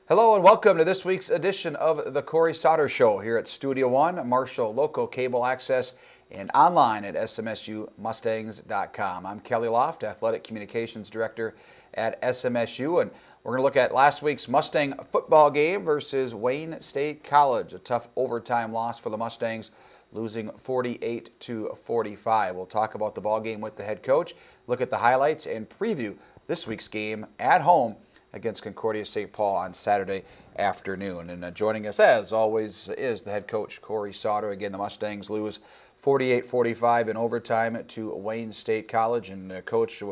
Hello and welcome to this week's edition of the Cory Sauter Show here at Studio One, Marshall Local Cable Access, and online at SMSUMustangs.com. I'm Kelly Loft, Athletic Communications Director at SMSU, and we're going to look at last week's Mustang football game versus Wayne State College. A tough overtime loss for the Mustangs, losing 48-45. We'll talk about the ball game with the head coach, look at the highlights, and preview this week's game at home against Concordia-St. Paul on Saturday afternoon. And joining us, as always, is the head coach, Cory Sauter. Again, the Mustangs lose 48-45 in overtime to Wayne State College. And Coach,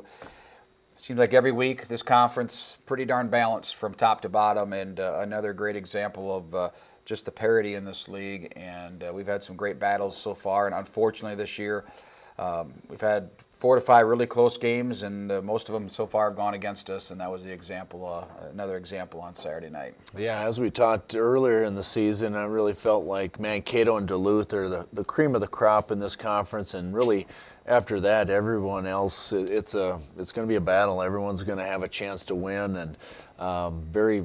seems like every week this conference pretty darn balanced from top to bottom, and another great example of just the parity in this league. And we've had some great battles so far, and unfortunately this year we've had 4 to 5 really close games, and most of them so far have gone against us, and that was the example, another example on Saturday night. Yeah, as we talked earlier in the season, I really felt like Mankato and Duluth are the cream of the crop in this conference, and really after that, everyone else, it's going to be a battle. Everyone's going to have a chance to win, and very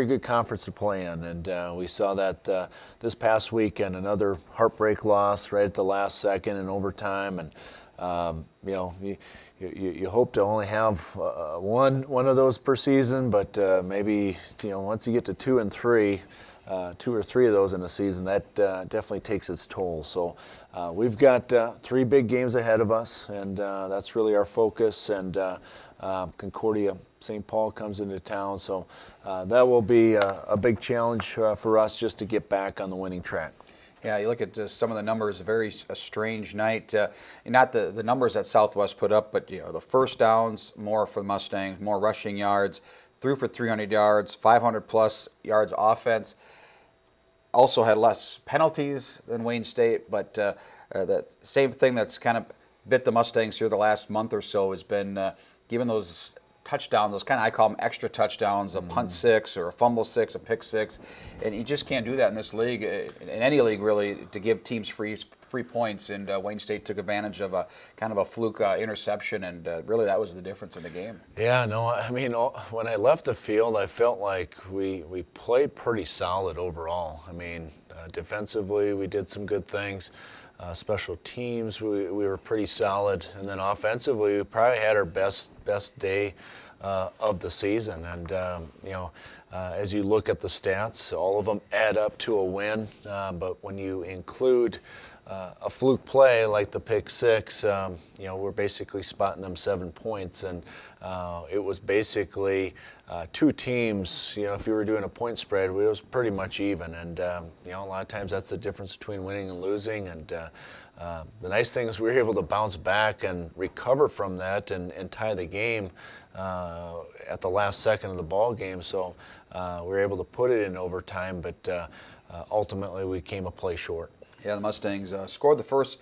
good conference to play in. And we saw that this past weekend, another heartbreak loss right at the last second in overtime. And you hope to only have one of those per season, but maybe once you get to 2 and 3, 2 or 3 of those in a season, that definitely takes its toll. So we've got 3 big games ahead of us, and that's really our focus. And Concordia-St. Paul comes into town, so that will be a big challenge for us just to get back on the winning track. Yeah, you look at some of the numbers, a strange night. Not the numbers that Southwest put up, but the first downs, more for the Mustangs, more rushing yards, threw for 300 yards, 500-plus yards offense. Also had less penalties than Wayne State, but that same thing that's kind of bit the Mustangs here the last month or so has been giving those touchdowns, those kind of, I call them extra touchdowns, a punt 6 or a fumble 6, a pick 6, and you just can't do that in this league, in any league really, to give teams free points. And Wayne State took advantage of a kind of a fluke interception, and really that was the difference in the game. Yeah, no, I mean, when I left the field, I felt like we played pretty solid overall. I mean, defensively, we did some good things. Special teams, we were pretty solid, and then offensively, we probably had our best day of the season. And as you look at the stats, all of them add up to a win. But when you include a fluke play like the pick 6, we're basically spotting them 7 points, and it was basically 2 teams. If you were doing a point spread, it was pretty much even. And a lot of times that's the difference between winning and losing. And the nice thing is we were able to bounce back and recover from that and tie the game at the last second of the ball game. So we were able to put it in overtime, but ultimately we came a play short. Yeah, the Mustangs scored the first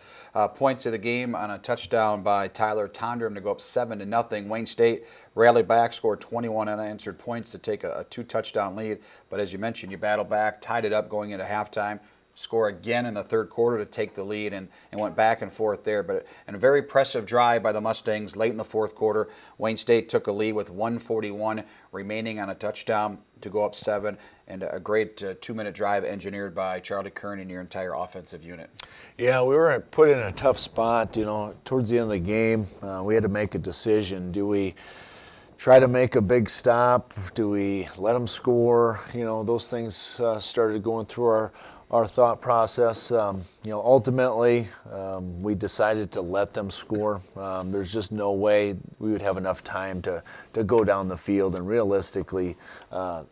points of the game on a touchdown by Tyler Tondrum to go up 7-0. Wayne State rallied back, scored 21 unanswered points to take a 2-touchdown lead. But as you mentioned, you battled back, tied it up going into halftime, score again in the third quarter to take the lead, and went back and forth there. But in a very impressive drive by the Mustangs late in the fourth quarter, Wayne State took a lead with 1:41 remaining on a touchdown to go up 7, and a great 2-minute drive engineered by Charlie Kern and your entire offensive unit. Yeah, we were put in a tough spot, towards the end of the game. We had to make a decision. Do we try to make a big stop? Do we let them score? Those things started going through our thought process. Ultimately, we decided to let them score. There's just no way we would have enough time to go down the field and realistically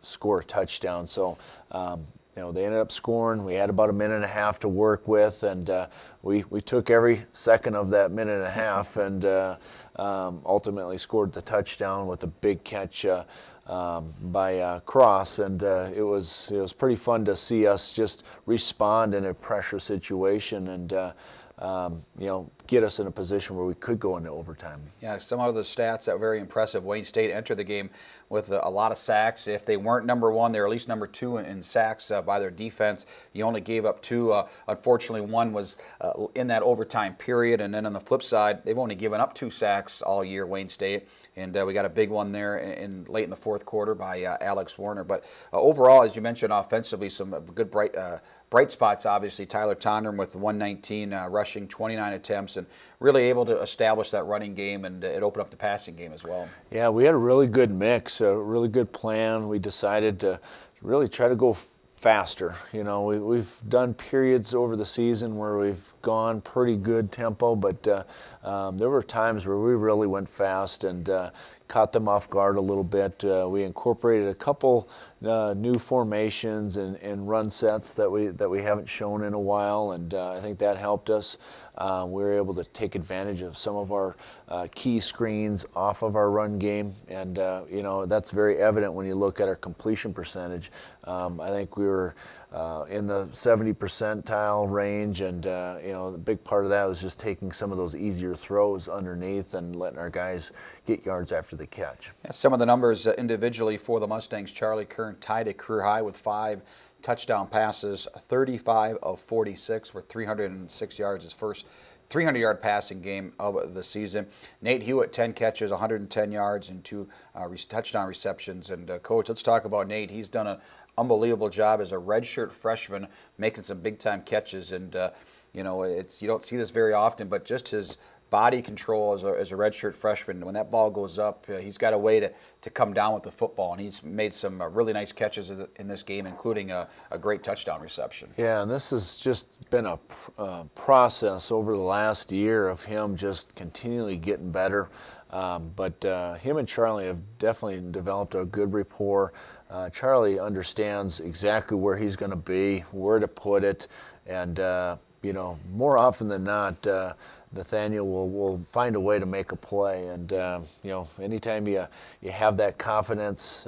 score a touchdown. So, they ended up scoring. We had about 1.5 minutes to work with, and we took every second of that 1.5 minutes and ultimately scored the touchdown with a big catch by Cross, and it was pretty fun to see us just respond in a pressure situation and get us in a position where we could go into overtime. Yeah, some of the stats that were very impressive. Wayne State entered the game with a lot of sacks. If they weren't number 1, they were at least number 2 in sacks by their defense. You only gave up 2. Unfortunately, 1 was in that overtime period. And then on the flip side, they've only given up 2 sacks all year, Wayne State. and we got a big one there in late in the fourth quarter by Alex Warner. But overall, as you mentioned, offensively, some good bright spots, obviously. Tyler Tondrum with 119 rushing, 29 attempts, and really able to establish that running game, and it opened up the passing game as well. Yeah, we had a really good mix, a really good plan. We decided to really try to go faster. You know, we've done periods over the season where we've gone pretty good tempo, but there were times where we really went fast and caught them off guard a little bit. We incorporated a couple new formations and run sets that we haven't shown in a while, and I think that helped us. We were able to take advantage of some of our key screens off of our run game, and you know, that's very evident when you look at our completion percentage. I think we were in the 70 percentile range, and you know, the big part of that was just taking some of those easier throws underneath and letting our guys get yards after the catch. Yeah, some of the numbers individually for the Mustangs: Charlie Kern tied a career high with 5 touchdown passes, 35 of 46 for 306 yards, his first 300-yard passing game of the season. Nate Hewitt, 10 catches, 110 yards, and 2 touchdown receptions. And Coach, let's talk about Nate. He's done an unbelievable job as a redshirt freshman, making some big-time catches. And you know, you don't see this very often, but just his body control as a redshirt freshman, when that ball goes up, he's got a way to come down with the football, and he's made some really nice catches in this game, including a great touchdown reception. Yeah, and this has just been a process over the last year of him just continually getting better. But him and Charlie have definitely developed a good rapport. Charlie understands exactly where he's going to be, where to put it, and you know, more often than not, Nathaniel will find a way to make a play. And you know, anytime you have that confidence,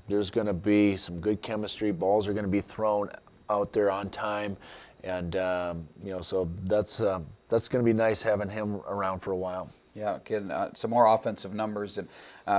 there's going to be some good chemistry. Balls are going to be thrown out there on time, and you know, so that's going to be nice having him around for a while. Yeah, getting some more offensive numbers, and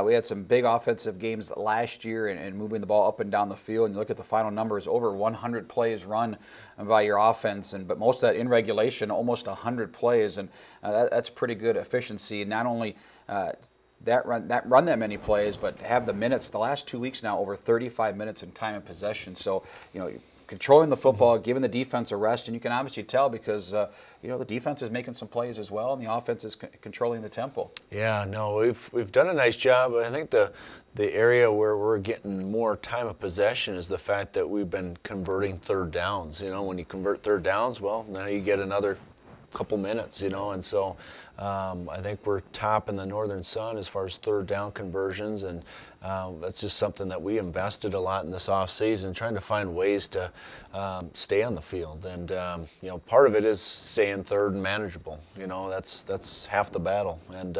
we had some big offensive games last year and moving the ball up and down the field. And you look at the final numbers: over 100 plays run by your offense, but most of that in regulation, almost 100 plays, and that's pretty good efficiency. Not only run that many plays, but have the minutes. The last 2 weeks now, over 35 minutes in time of possession. So you know, controlling the football, giving the defense a rest, and you can obviously tell because you know, the defense is making some plays as well, and the offense is controlling the tempo. Yeah, no, we've done a nice job. I think the area where we're getting more time of possession is the fact that we've been converting third downs. You know, when you convert third downs, well, now you get another couple minutes, you know, and so I think we're top in the Northern Sun as far as third down conversions, and that's just something that we invested a lot in this off season, trying to find ways to stay on the field. And you know, part of it is staying third and manageable. You know, that's half the battle. And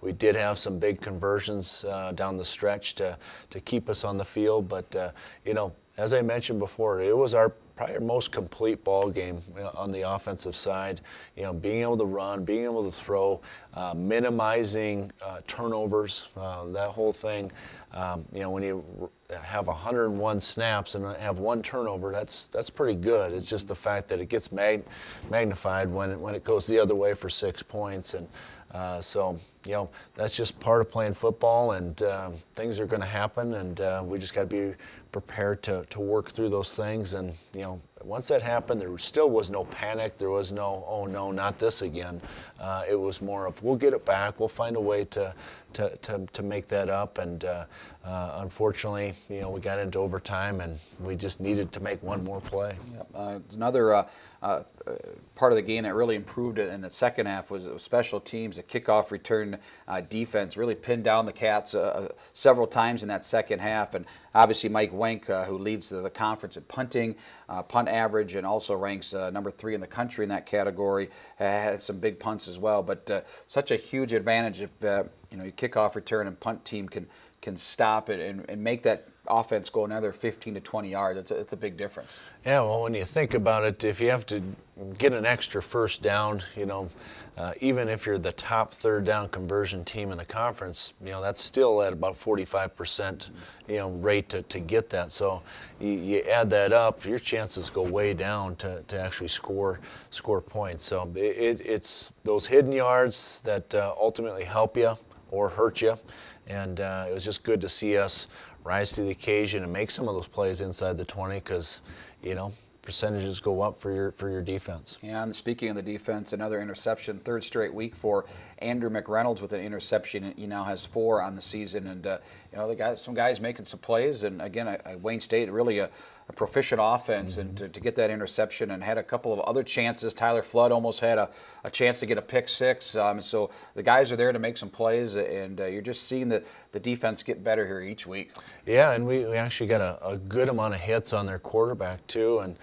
we did have some big conversions down the stretch to keep us on the field, but you know, as I mentioned before, it was probably our most complete ball game on the offensive side. You know, being able to run, being able to throw, minimizing turnovers, that whole thing. You know, when you have 101 snaps and have 1 turnover, that's pretty good. It's just the fact that it gets magnified when it goes the other way for 6 points, and so you know, that's just part of playing football, and things are going to happen, and we just got to be prepared to work through those things. And you know, once that happened, there still was no panic. There was no, oh no, not this again. It was more of, we'll get it back. We'll find a way to make that up. And unfortunately, you know, we got into overtime, and we just needed to make one more play. Yep. Another part of the game that really improved in the second half was special teams. The kickoff return defense really pinned down the Cats several times in that second half. And obviously Mike Wenk, who leads the conference in punting, punt average, and also ranks number 3 in the country in that category, had some big punts as well. But such a huge advantage if you know, your kickoff return and punt team can stop it and make that offense go another 15 to 20 yards. It's a big difference. Yeah, well, when you think about it, if you have to get an extra first down, you know, even if you're the top third down conversion team in the conference, you know, that's still at about 45%, you know, rate to get that. So you add that up, your chances go way down to actually score points. So it's those hidden yards that ultimately help you or hurt you. and it was just good to see us rise to the occasion and make some of those plays inside the 20 because, you know, percentages go up for your defense. Yeah, and speaking of the defense, another interception, third straight week for Andrew McReynolds with an interception. He now has 4 on the season, and you know, some guys making some plays. And again, Wayne State really a proficient offense, and to get that interception, and had a couple of other chances. Tyler Flood almost had a chance to get a pick 6. So the guys are there to make some plays, and you're just seeing the defense get better here each week. Yeah, and we actually got a good amount of hits on their quarterback too, and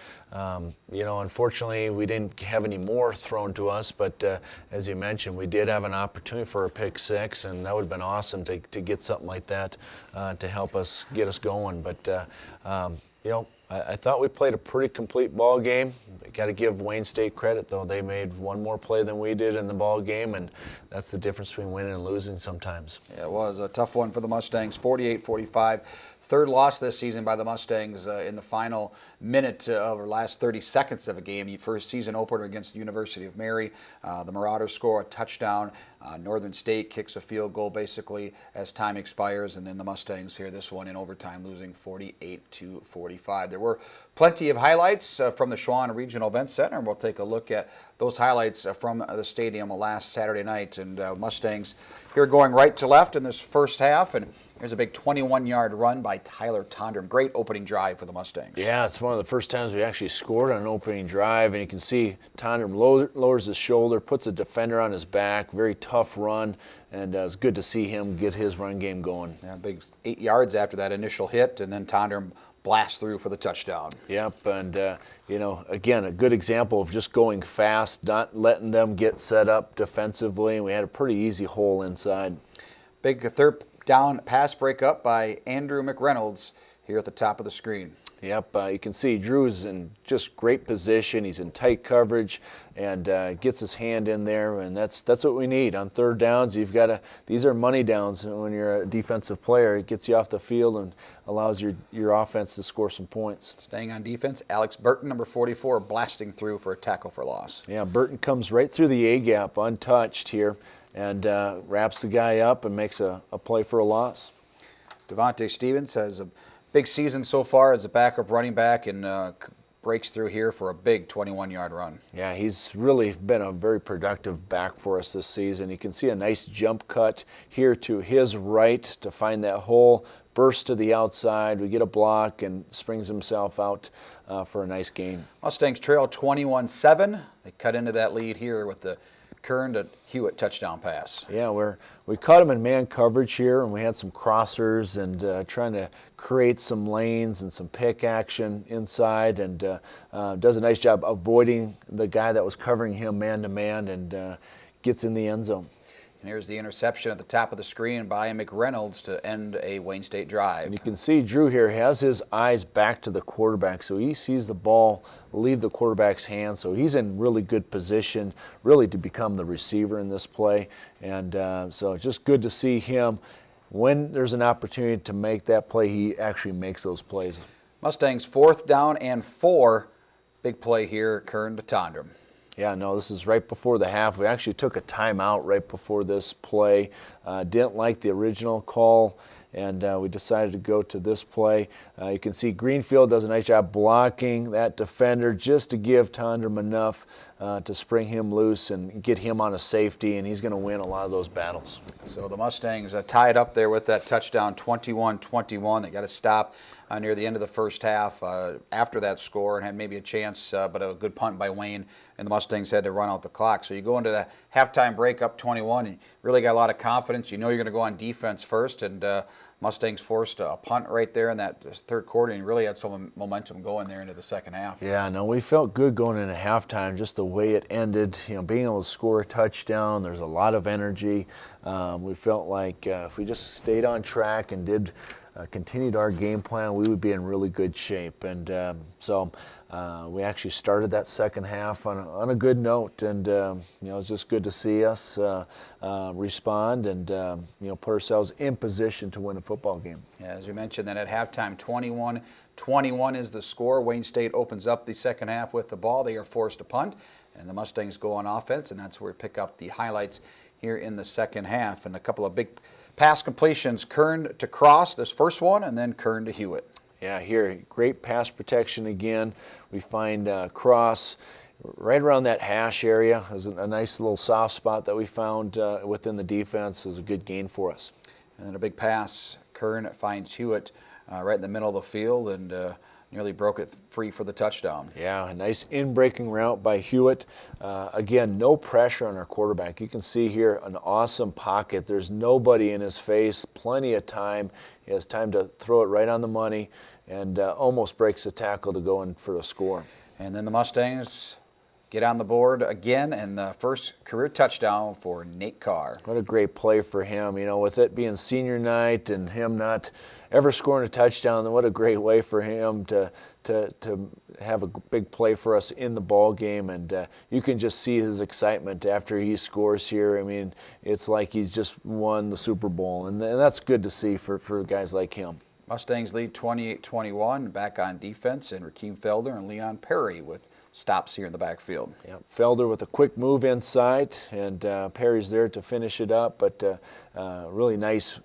you know, unfortunately we didn't have any more thrown to us, but as you mentioned, we did have an opportunity for a pick 6, and that would have been awesome to get something like that to help us get us going. But you know, I thought we played a pretty complete ball game. Got to give Wayne State credit, though. They made one more play than we did in the ball game, and that's the difference between winning and losing sometimes. Yeah, it was a tough one for the Mustangs, 48-45. Third loss this season by the Mustangs in the final minute or last 30 seconds of a game. First season opener against the University of Mary. The Marauders score a touchdown. Northern State kicks a field goal basically as time expires, and then the Mustangs here this one in overtime, losing 48-45. There were plenty of highlights from the Schwann Regional Event Center, and we'll take a look at those highlights from the stadium last Saturday night. And Mustangs here going right to left in this first half, and there's a big 21-yard run by Tyler Tondrum. Great opening drive for the Mustangs. Yeah, it's one of the first times we actually scored on an opening drive, and you can see Tondrum lowers his shoulder, puts a defender on his back, very tough run, and it's good to see him get his run game going. Yeah, big 8 yards after that initial hit, and then Tondrum blasts through for the touchdown. Yep, and you know, again, a good example of just going fast, not letting them get set up defensively, and we had a pretty easy hole inside. Big third down pass breakup by Andrew McReynolds here at the top of the screen. Yep, you can see Drew's in just great position. He's in tight coverage and gets his hand in there, and that's what we need on third downs. You've got to; these are money downs. When you're a defensive player, it gets you off the field and allows your offense to score some points. Staying on defense, Alex Burton, number 44, blasting through for a tackle for loss. Yeah, Burton comes right through the A gap, untouched here, and wraps the guy up and makes a play for a loss. Devontae Stevens has a big season so far as a backup running back, and breaks through here for a big 21-yard run. Yeah, he's really been a very productive back for us this season. You can see a nice jump cut here to his right to find that hole, burst to the outside. We get a block and springs himself out for a nice gain. Mustangs trail 21-7. They cut into that lead here with the Kern to Hewitt touchdown pass. Yeah, we caught him in man coverage here, and we had some crossers and trying to create some lanes and some pick action inside, and does a nice job avoiding the guy that was covering him man to man, and gets in the end zone. And here's the interception at the top of the screen by McReynolds to end a Wayne State drive. And you can see Drew here has his eyes back to the quarterback, so he sees the ball leave the quarterback's hand, so he's in really good position really to become the receiver in this play. And so it's just good to see him. When there's an opportunity to make that play, he actually makes those plays. Mustangs 4th down and 4. Big play here, Kern to Tondrum. Yeah, no, this is right before the half. We actually took a timeout right before this play. Didn't like the original call, and we decided to go to this play. You can see Greenfield does a nice job blocking that defender just to give Tondrum enough to spring him loose and get him on a safety, and he's going to win a lot of those battles. So the Mustangs tied up there with that touchdown, 21-21. They got to stop near the end of the first half after that score, and had maybe a chance, but a good punt by Wayne, and the Mustangs had to run out the clock. So you go into the halftime break up 21, and you really got a lot of confidence. You know you're going to go on defense first, and Mustangs forced a punt right there in that third quarter, and really had some momentum going there into the second half. Yeah, no, we felt good going into halftime, just the way it ended. You know, being able to score a touchdown, there's a lot of energy. We felt like if we just stayed on track and did continued our game plan, we would be in really good shape. And so we actually started that second half on a good note, and you know, it's just good to see us respond and you know, put ourselves in position to win a football game. Yeah, as we mentioned, that at halftime, 21-21 is the score. Wayne State opens up the second half with the ball. They are forced to punt, and the Mustangs go on offense, and that's where we pick up the highlights here in the second half. And a couple of big pass completions, Kern to Cross, this first one, and then Kern to Hewitt. Yeah, here, great pass protection again. We find Cross right around that hash area. It was a nice little soft spot that we found within the defense. It was a good gain for us. And then a big pass, Kern finds Hewitt right in the middle of the field and nearly broke it free for the touchdown. Yeah, a nice in-breaking route by Hewitt. Again, no pressure on our quarterback. You can see here an awesome pocket. There's nobody in his face, plenty of time. He has time to throw it right on the money and almost breaks the tackle to go in for the score. And then the Mustangs get on the board again, and the first career touchdown for Nate Carr. What a great play for him. You know, with it being senior night and him not ever scoring a touchdown, then what a great way for him to have a big play for us in the ball game. And you can just see his excitement after he scores here. I mean, it's like he's just won the Super Bowl, and that's good to see for guys like him. Mustangs lead 28-21, back on defense, and Rakeem Felder and Leon Perry with stops here in the backfield. Yep. Felder with a quick move inside, and Perry's there to finish it up, but really nice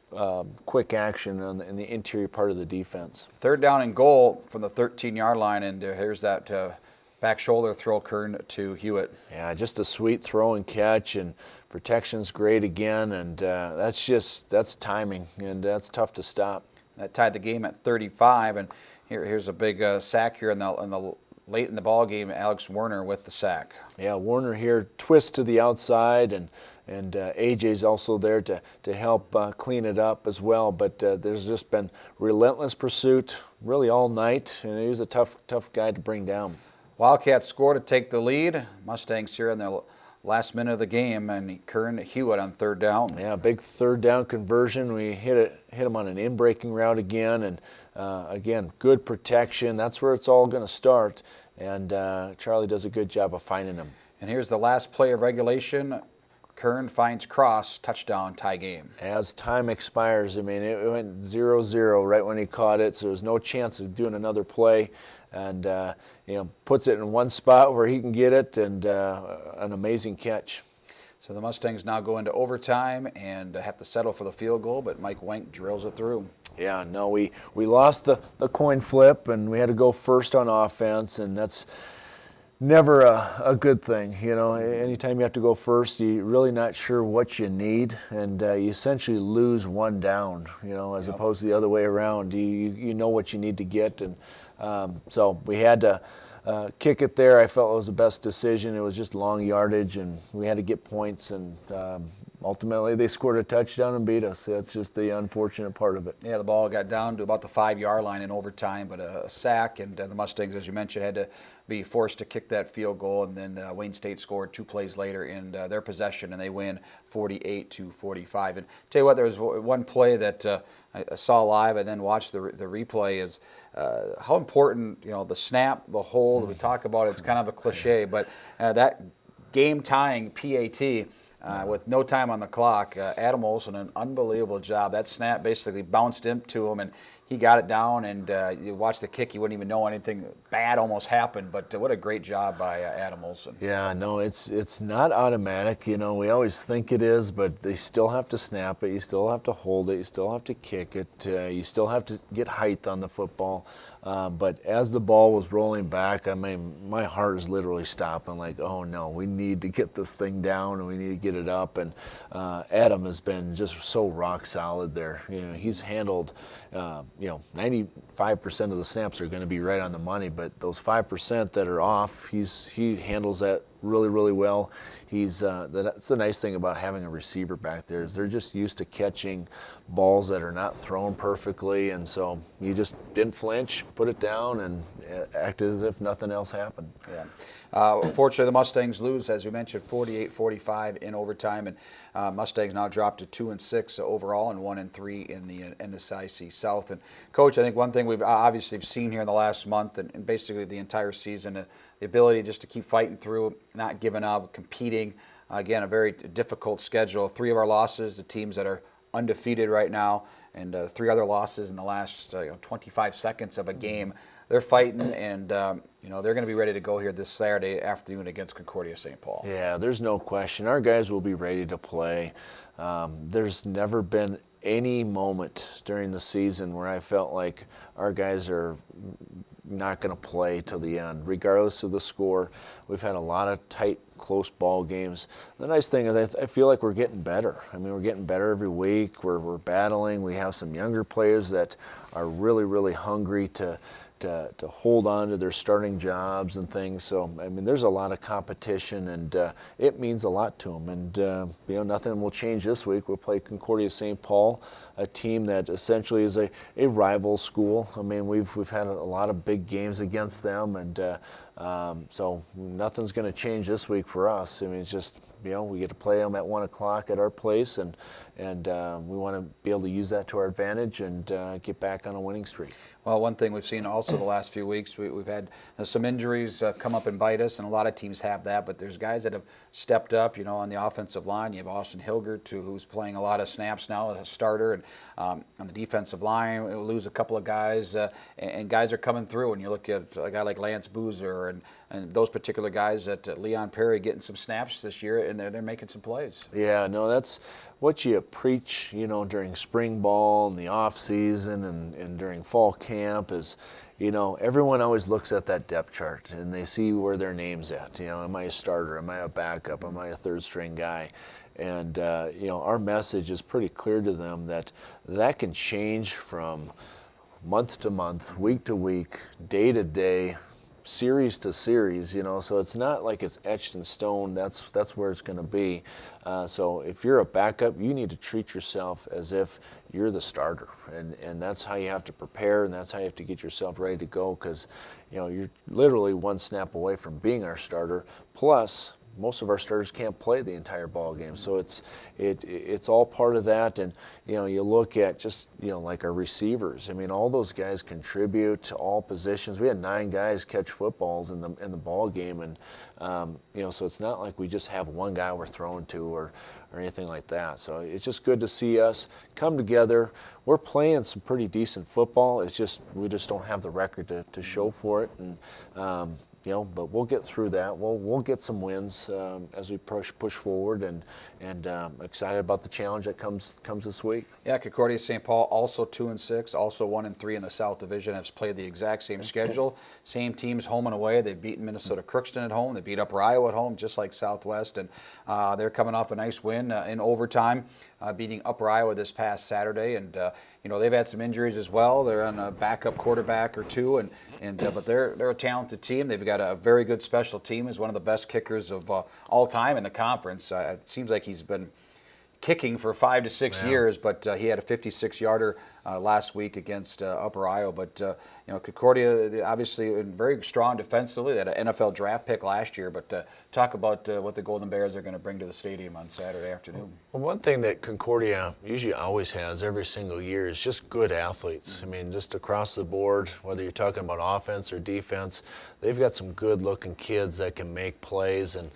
quick action in the interior part of the defense. Third down and goal from the 13-yard line, and here's that back shoulder throw, Kern to Hewitt. Yeah, just a sweet throw and catch, and protection's great again, and that's timing, and that's tough to stop. That tied the game at 35, and here's a big sack here in the late in the ball game. Alex Werner with the sack. Yeah, Werner here twists to the outside, and AJ's also there to help clean it up as well. But there's just been relentless pursuit really all night, and he was a tough guy to bring down. Wildcats score to take the lead. Mustangs here in the last minute of the game, and Kern Hewitt on third down. Yeah, big third down conversion. We hit him on an in-breaking route again, and again, good protection. That's where it's all going to start, and Charlie does a good job of finding him. And here's the last play of regulation. Kern finds Cross, touchdown, tie game. As time expires, I mean, it went 0-0 right when he caught it, so there's no chance of doing another play. And puts it in one spot where he can get it, and an amazing catch. So the Mustangs now go into overtime and have to settle for the field goal, but Mike Wenk drills it through. Yeah, no, we lost the coin flip, and we had to go first on offense, and that's never a good thing. You know, anytime you have to go first, you're really not sure what you need, and you essentially lose one down, as opposed to the other way around. You know what you need to get, and so we had to kick it there. I felt it was the best decision. It was just long yardage, and we had to get points, and ultimately they scored a touchdown and beat us. That's just the unfortunate part of it. Yeah, the ball got down to about the 5-yard line in overtime, but a sack, and the Mustangs, as you mentioned, had to be forced to kick that field goal, and then Wayne State scored 2 plays later in their possession, and they win 48-45. And tell you what, there was one play that I saw live and then watched the replay is how important, the snap, the hold. We talk about it, it's kind of a cliche, but that game-tying PAT with no time on the clock, Adam Olson, an unbelievable job. That snap basically bounced into him, and he got it down, and you watch the kick, you wouldn't even know anything bad almost happened, but what a great job by Adam Olson. Yeah, no, it's not automatic. We always think it is, but they still have to snap it. You still have to hold it. You still have to kick it. You still have to get height on the football. But as the ball was rolling back, I mean, my heart is literally stopping, like, oh no, we need to get this thing down and we need to get it up. And Adam has been just so rock solid there. He's handled, 95% of the snaps are going to be right on the money, but those 5% that are off, he handles that really, really well. That's the nice thing about having a receiver back there is they're just used to catching balls that are not thrown perfectly, and so you just didn't flinch, put it down, and acted as if nothing else happened. Yeah. Unfortunately, the Mustangs lose, as we mentioned, 48-45 in overtime, and Mustangs now drop to 2-6 overall and 1-3 in the NSIC South. And Coach, I think one thing we've obviously seen here in the last month and basically the entire season, the ability just to keep fighting through, not giving up, competing. Again, a very difficult schedule. 3 of our losses, the teams that are undefeated right now, and 3 other losses in the last 25 seconds of a game. They're fighting, and they're going to be ready to go here this Saturday afternoon against Concordia-St. Paul. Yeah, there's no question. Our guys will be ready to play. There's never been any moment during the season where I felt like our guys are not going to play till the end, regardless of the score. We've had a lot of tight, close ball games. The nice thing is I feel like we're getting better. I mean, we're getting better every week. We're battling. We have some younger players that are really, really hungry to hold on to their starting jobs and things. So, I mean, there's a lot of competition, and it means a lot to them. And, you know, nothing will change this week. We'll play Concordia-St. Paul, a team that essentially is a rival school. I mean, we've had a lot of big games against them, and so nothing's going to change this week for us. I mean, it's just, you know, we get to play them at 1 o'clock at our place, and we want to be able to use that to our advantage and get back on a winning streak. Well, one thing we've seen also the last few weeks, we've had some injuries come up and bite us, and a lot of teams have that, but there's guys that have stepped up, you know, on the offensive line. You have Austin Hilgert, who's playing a lot of snaps now as a starter, and on the defensive line, we'll lose a couple of guys, and guys are coming through, and you look at a guy like Lance Boozer and those particular guys at Leon Perry getting some snaps this year, and they're making some plays. Yeah, no, that's what you preach, you know, during spring ball and the off season and during fall camp is, you know, everyone always looks at that depth chart and they see where their name's at. You know, am I a starter? Am I a backup? Am I a third string guy? And, you know, our message is pretty clear to them that that can change from month to month, week to week, day to day, series to series, you know, so it's not like it's etched in stone. That's where it's going to be. So if you're a backup, you need to treat yourself as if you're the starter, and that's how you have to prepare, and that's how you have to get yourself ready to go, because, you know, you're literally one snap away from being our starter. Plus, most of our starters can't play the entire ball game, so it's all part of that. And, you know, you look at just, you know, like our receivers. I mean, all those guys contribute to all positions. We had 9 guys catch footballs in the ball game, and you know, so it's not like we just have one guy we're throwing to or anything like that. So it's just good to see us come together. We're playing some pretty decent football. It's just we just don't have the record to show for it, and you know, but we'll get through that. We'll get some wins as we push forward, and excited about the challenge that comes this week. Yeah, Concordia-St. Paul also 2-6, also 1-3 in the South Division. Has played the exact same schedule, same teams home and away. They've beaten Minnesota Crookston at home. They beat Upper Iowa at home, just like Southwest, and they're coming off a nice win in overtime, beating Upper Iowa this past Saturday. And you know, they've had some injuries as well. They're on a backup quarterback or two, but they're a talented team. They've got a very good special team. Is one of the best kickers of all time in the conference. It seems like he's been kicking for 5 to 6 years, but he had a 56-yarder last week against Upper Iowa. But you know, Concordia obviously very strong defensively. They had an NFL draft pick last year. But talk about what the Golden Bears are going to bring to the stadium on Saturday afternoon. Well, one thing that Concordia usually always has every single year is just good athletes. I mean, just across the board, whether you're talking about offense or defense, they've got some good-looking kids that can make plays. And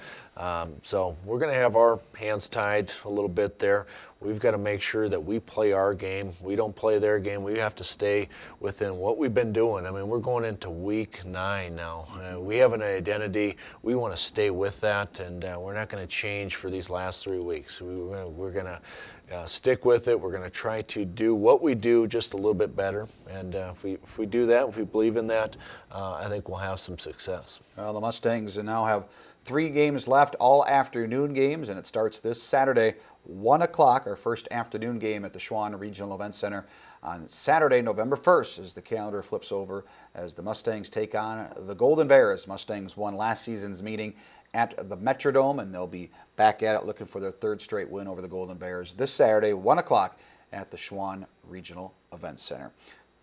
so we're going to have our hands tied a little bit there. We've got to make sure that we play our game. We don't play their game. We have to stay within what we've been doing. I mean, we're going into week 9 now. We have an identity. We want to stay with that, and we're not going to change for these last 3 weeks. We're going to stick with it. We're going to try to do what we do just a little bit better. And if we do that, if we believe in that, I think we'll have some success. Well, the Mustangs now have 3 games left, all afternoon games, and it starts this Saturday, 1 o'clock, our first afternoon game at the Schwann Regional Event Center on Saturday, November 1st, as the calendar flips over, as the Mustangs take on the Golden Bears. Mustangs won last season's meeting at the Metrodome, and they'll be back at it looking for their 3rd straight win over the Golden Bears this Saturday, 1 o'clock at the Schwann Regional Event Center.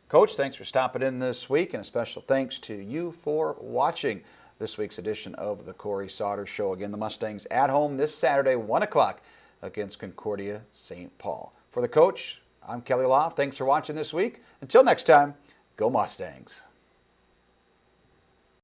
Coach, thanks for stopping in this week, and a special thanks to you for watching this week's edition of the Cory Sauter Show. Again, the Mustangs at home this Saturday, 1 o'clock against Concordia-St. Paul. For the coach, I'm Kelly Loft. Thanks for watching this week. Until next time, go Mustangs.